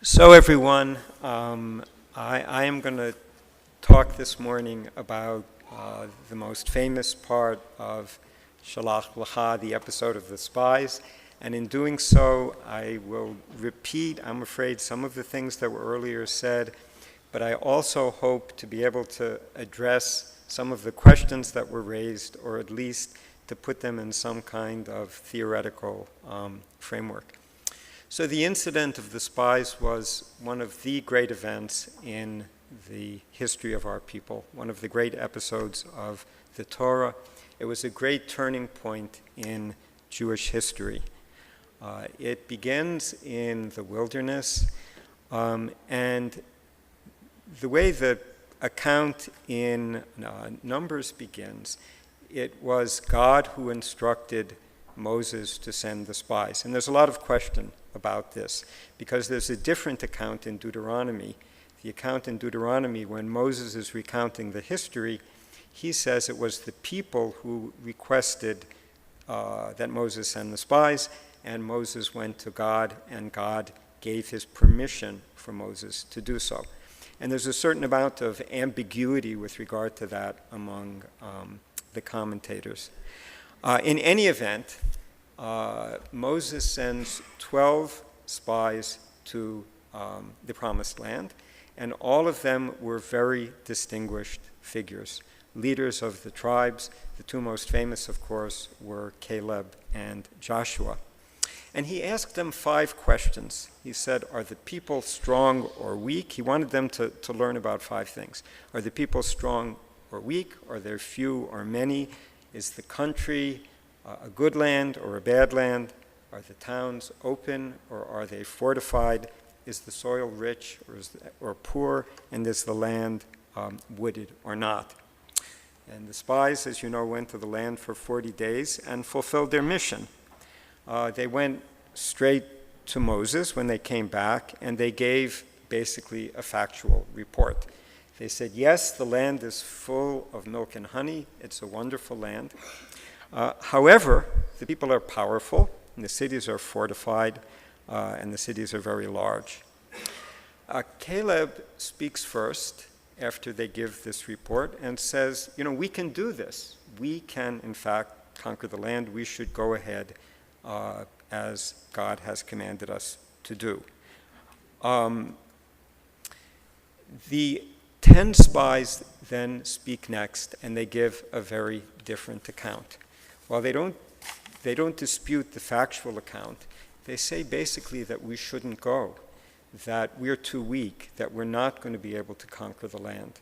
So everyone, I am going to talk this morning about the most famous part of Shalach Lecha, the episode of the spies. And in doing so, I will repeat, I'm afraid, some of the things that were earlier said, but I also hope to be able to address some of the questions that were raised, or at least to put them in some kind of theoretical framework. So the incident of the spies was one of the great events in the history of our people, one of the great episodes of the Torah. It was a great turning point in Jewish history. It begins in the wilderness, and the way the account in Numbers begins, it was God who instructed Moses to send the spies. And there's a lot of question about this, because there's a different account in Deuteronomy. The account in Deuteronomy, when Moses is recounting the history, he says it was the people who requested that Moses send the spies, and Moses went to God, and God gave his permission for Moses to do so. And there's a certain amount of ambiguity with regard to that among the commentators. In any event, Moses sends 12 spies to the Promised Land, and all of them were very distinguished figures, leaders of the tribes. The two most famous, of course, were Caleb and Joshua. And he asked them 5 questions. He said, are the people strong or weak? He wanted them to learn about 5 things. Are the people strong or weak? Are there few or many? Is the country a good land or a bad land? Are the towns open or are they fortified? Is the soil rich or poor? And is the land wooded or not? And the spies, as you know, went to the land for 40 days and fulfilled their mission. They went straight to Moses when they came back, and they gave basically a factual report. They said, yes, the land is full of milk and honey. It's a wonderful land. However, the people are powerful, and the cities are fortified, and the cities are very large. Caleb speaks first after they give this report and says, we can do this. We can, in fact, conquer the land. We should go ahead as God has commanded us to do. The 10 spies then speak next, and they give a very different account. While they don't dispute the factual account, they say basically that we shouldn't go, that we're too weak, that we're not going to be able to conquer the land.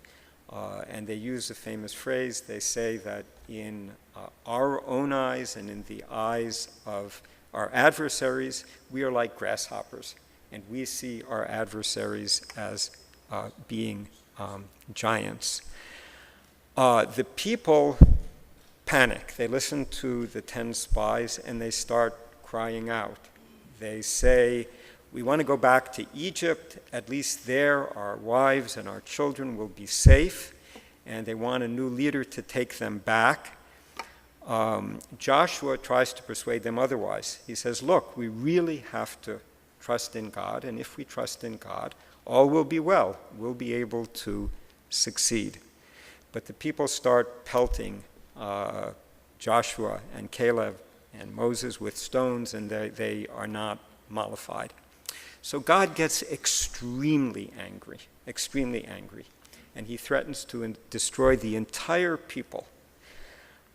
And they use a famous phrase. They say that in our own eyes and in the eyes of our adversaries, we are like grasshoppers, and we see our adversaries as being giants. The people panic. They listen to the 10 spies and they start crying out. They say, we want to go back to Egypt. At least there our wives and our children will be safe, and they want a new leader to take them back. Joshua tries to persuade them otherwise. He says, look, we really have to trust in God, and if we trust in God, all will be well. We'll be able to succeed. But the people start pelting Joshua and Caleb and Moses with stones, and they are not mollified. So God gets extremely angry, and he threatens to destroy the entire people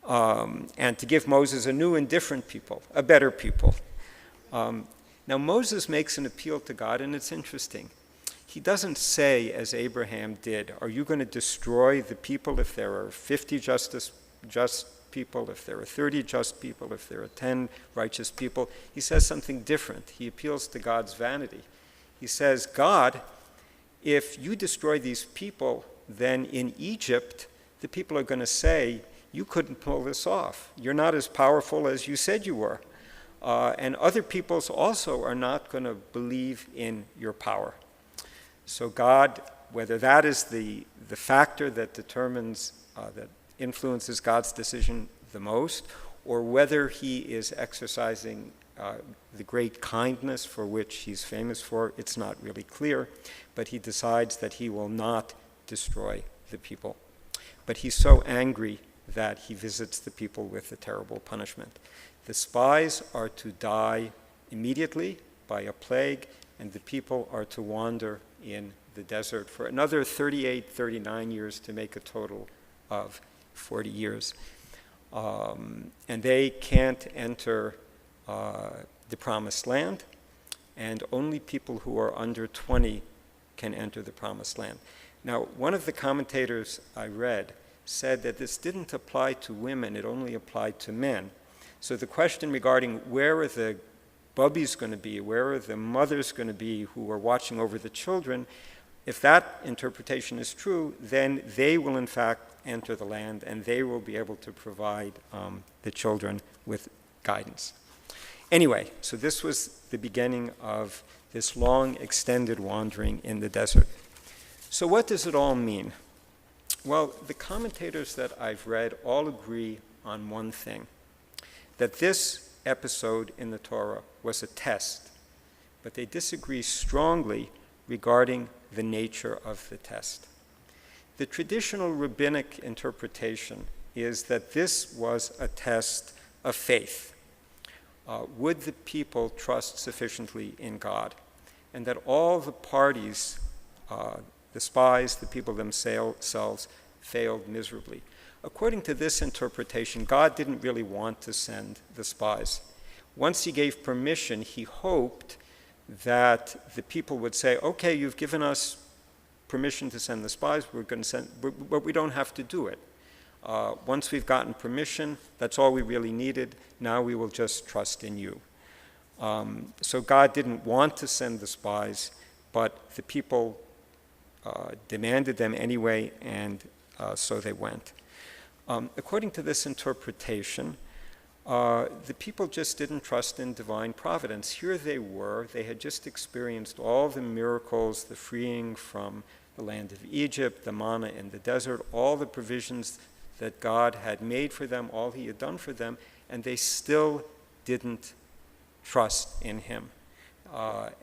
and to give Moses a new and different people, a better people. Now Moses makes an appeal to God, and it's interesting. He doesn't say, as Abraham did, are you going to destroy the people if there are 50 just people, if there are 30 just people, if there are 10 righteous people? He says something different. He appeals to God's vanity. He says, God, if you destroy these people, then in Egypt, the people are going to say, you couldn't pull this off. You're not as powerful as you said you were. And other peoples also are not going to believe in your power. So God, whether that is the factor that determines, that influences God's decision the most, or whether he is exercising the great kindness for which he's famous for, it's not really clear, but he decides that he will not destroy the people. But he's so angry that he visits the people with a terrible punishment. The spies are to die immediately by a plague, and the people are to wander in the desert for another 38, 39 years to make a total of 40 years. And they can't enter the Promised Land, and only people who are under 20 can enter the Promised Land. Now, one of the commentators I read said that this didn't apply to women, it only applied to men. So the question regarding where are the bubbies going to be, where are the mothers going to be who are watching over the children, if that interpretation is true, then they will in fact enter the land and they will be able to provide the children with guidance. Anyway, so this was the beginning of this long extended wandering in the desert. So what does it all mean? Well, the commentators that I've read all agree on one thing, that this episode in the Torah was a test, but they disagree strongly regarding the nature of the test. The traditional rabbinic interpretation is that this was a test of faith. Would the people trust sufficiently in God? And that all the parties, the spies, the people themselves, failed miserably. According to this interpretation, God didn't really want to send the spies. Once he gave permission, he hoped that the people would say, okay, you've given us permission to send the spies, we're going to send, but we don't have to do it. Once we've gotten permission, that's all we really needed. Now we will just trust in you. So God didn't want to send the spies, but the people demanded them anyway, and so they went. According to this interpretation, the people just didn't trust in divine providence. Here they were, they had just experienced all the miracles, the freeing from the land of Egypt, the manna in the desert, all the provisions that God had made for them, all he had done for them, and they still didn't trust in him.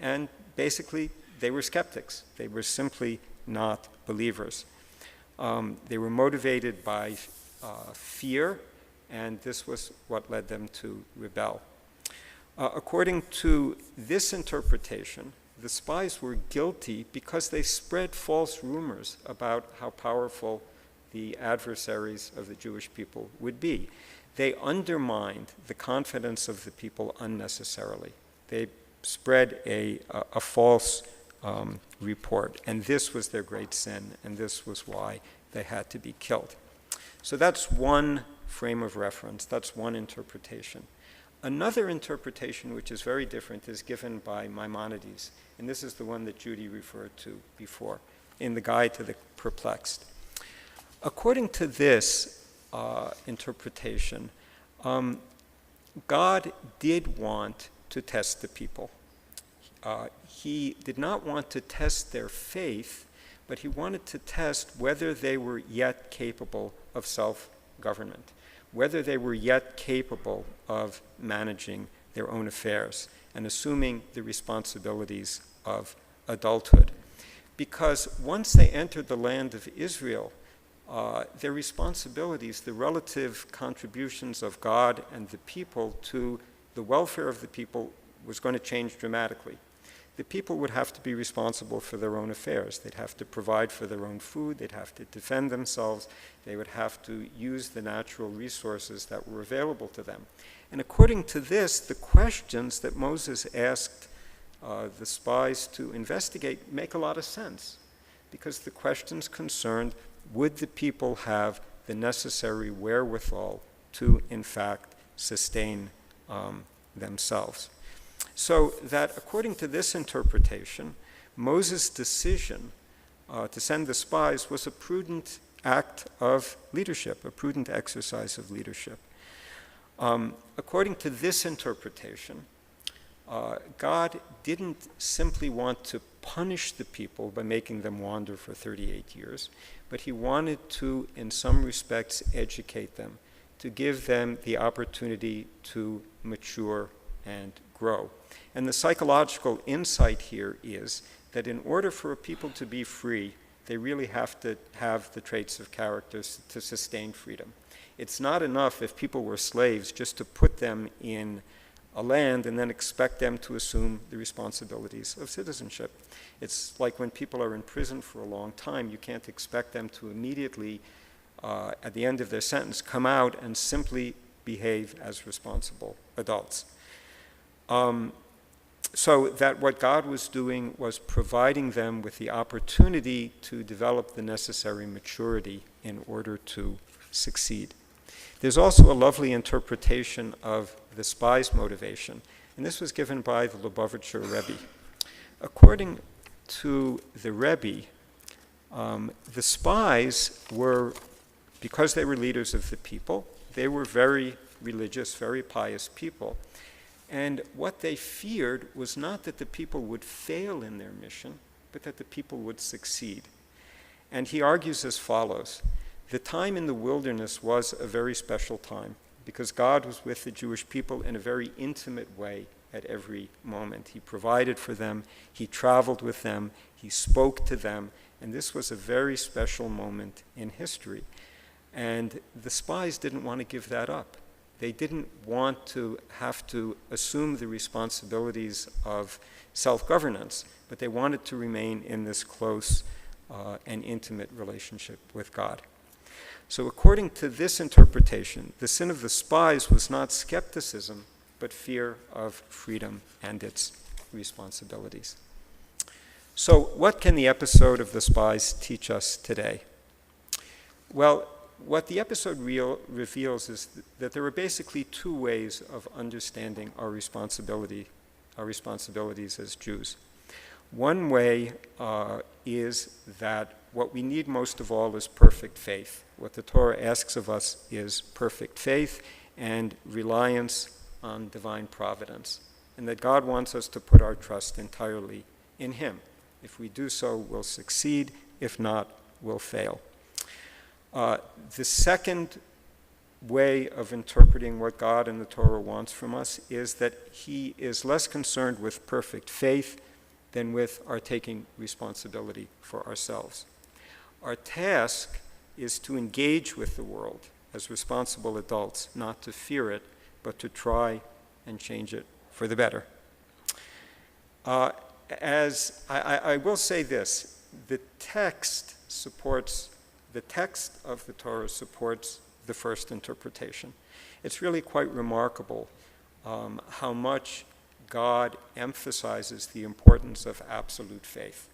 And basically, they were skeptics. They were simply not believers. They were motivated by fear, and this was what led them to rebel. According to this interpretation, the spies were guilty because they spread false rumors about how powerful the adversaries of the Jewish people would be. They undermined the confidence of the people unnecessarily. They spread a false report, and this was their great sin, and this was why they had to be killed. So that's one frame of reference, that's one interpretation. Another interpretation, which is very different, is given by Maimonides, and this is the one that Judy referred to before in the Guide to the Perplexed. According to this interpretation, God did want to test the people. He did not want to test their faith, but he wanted to test whether they were yet capable of self-government, whether they were yet capable of managing their own affairs and assuming the responsibilities of adulthood. Because once they entered the land of Israel, their responsibilities, the relative contributions of God and the people to the welfare of the people was going to change dramatically. The people would have to be responsible for their own affairs. They'd have to provide for their own food. They'd have to defend themselves. They would have to use the natural resources that were available to them. And according to this, the questions that Moses asked the spies to investigate make a lot of sense, because the questions concerned, would the people have the necessary wherewithal to, in fact, sustain themselves? So that according to this interpretation, Moses' decision to send the spies was a prudent act of leadership, a prudent exercise of leadership. According to this interpretation, God didn't simply want to punish the people by making them wander for 38 years, but he wanted to, in some respects, educate them, to give them the opportunity to mature and grow. And the psychological insight here is that in order for a people to be free, they really have to have the traits of character to sustain freedom. It's not enough if people were slaves just to put them in a land and then expect them to assume the responsibilities of citizenship. It's like when people are in prison for a long time, you can't expect them to immediately, at the end of their sentence, come out and simply behave as responsible adults. So that what God was doing was providing them with the opportunity to develop the necessary maturity in order to succeed. There's also a lovely interpretation of the spy's motivation, and this was given by the Lubavitcher Rebbe. According to the Rebbe, the spies were, because they were leaders of the people, they were very religious, very pious people. And what they feared was not that the people would fail in their mission, but that the people would succeed. And he argues as follows: the time in the wilderness was a very special time because God was with the Jewish people in a very intimate way at every moment. He provided for them, he traveled with them, he spoke to them, and this was a very special moment in history. And the spies didn't want to give that up. They didn't want to have to assume the responsibilities of self-governance, but they wanted to remain in this close and intimate relationship with God. So according to this interpretation, the sin of the spies was not skepticism, but fear of freedom and its responsibilities. So what can the episode of the spies teach us today? Well, what the episode reveals is that there are basically two ways of understanding our responsibilities as Jews. One way is that what we need most of all is perfect faith. What the Torah asks of us is perfect faith and reliance on divine providence, and that God wants us to put our trust entirely in Him. If we do so, we'll succeed. If not, we'll fail. The second way of interpreting what God and the Torah wants from us is that He is less concerned with perfect faith than with our taking responsibility for ourselves. Our task is to engage with the world as responsible adults, not to fear it, but to try and change it for the better. As I will say this, the text of the Torah supports the first interpretation. It's really quite remarkable how much God emphasizes the importance of absolute faith.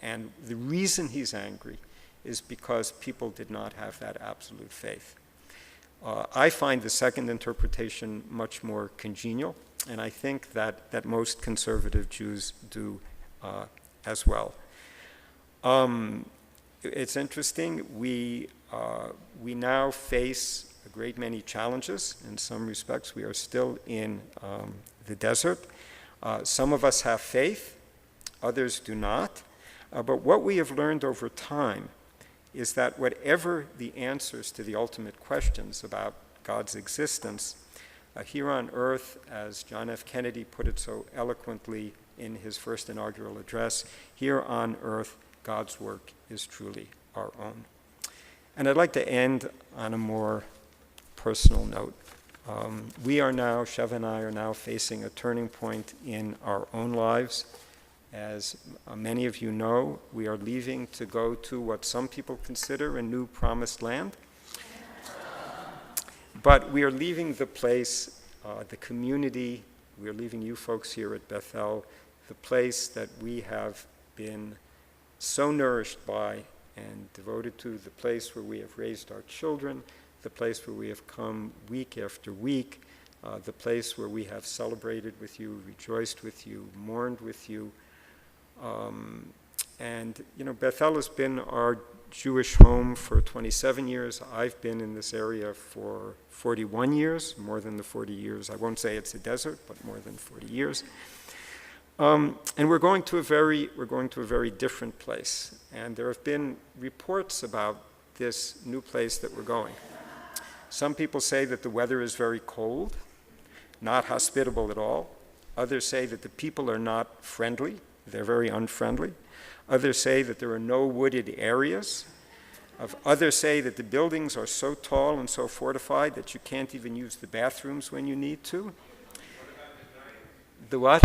And the reason He's angry is because people did not have that absolute faith. I find the second interpretation much more congenial, and I think that most conservative Jews do as well. It's interesting. We now face a great many challenges. In some respects, we are still in the desert. Some of us have faith, others do not. But what we have learned over time is that whatever the answers to the ultimate questions about God's existence, here on earth, as John F. Kennedy put it so eloquently in his first inaugural address, here on earth, God's work is truly our own. And I'd like to end on a more personal note. Sheva and I are now facing a turning point in our own lives. As many of you know, we are leaving to go to what some people consider a new promised land. But we are leaving the place, the community, we are leaving you folks here at Bethel, the place that we have been so nourished by and devoted to, the place where we have raised our children, the place where we have come week after week, the place where we have celebrated with you, rejoiced with you, mourned with you. Bethel has been our Jewish home for 27 years. I've been in this area for 41 years, more than the 40 years. I won't say it's a desert, but more than 40 years. And we're going to a very different place. And there have been reports about this new place that we're going. Some people say that the weather is very cold, not hospitable at all. Others say that the people are not friendly, they're very unfriendly. Others say that there are no wooded areas. Others say that the buildings are so tall and so fortified that you can't even use the bathrooms when you need to. The what?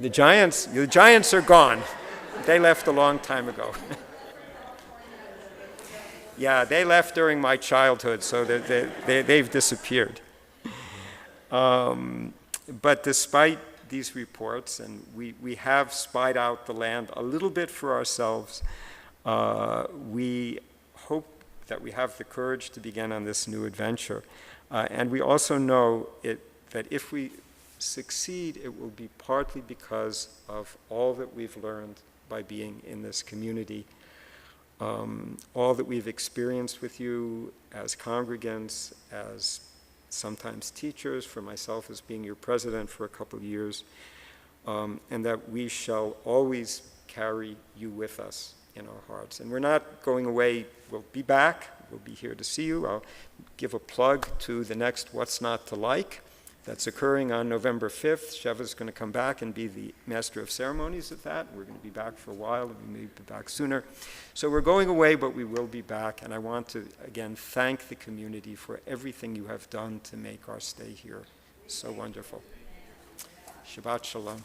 The giants are gone. They left a long time ago. Yeah, they left during my childhood, so they've disappeared. But despite these reports, and we have spied out the land a little bit for ourselves, we hope that we have the courage to begin on this new adventure. And we also know that if we succeed, it will be partly because of all that we've learned by being in this community, all that we've experienced with you as congregants, as sometimes teachers, for myself as being your president for a couple of years, and that we shall always carry you with us in our hearts. And we're not going away. We'll be back. We'll be here to see you. I'll give a plug to the next What's Not to Like. That's occurring on November 5th. Sheva's going to come back and be the master of ceremonies at that. We're going to be back for a while, and we may be back sooner. So we're going away, but we will be back. And I want to, again, thank the community for everything you have done to make our stay here so wonderful. Shabbat Shalom.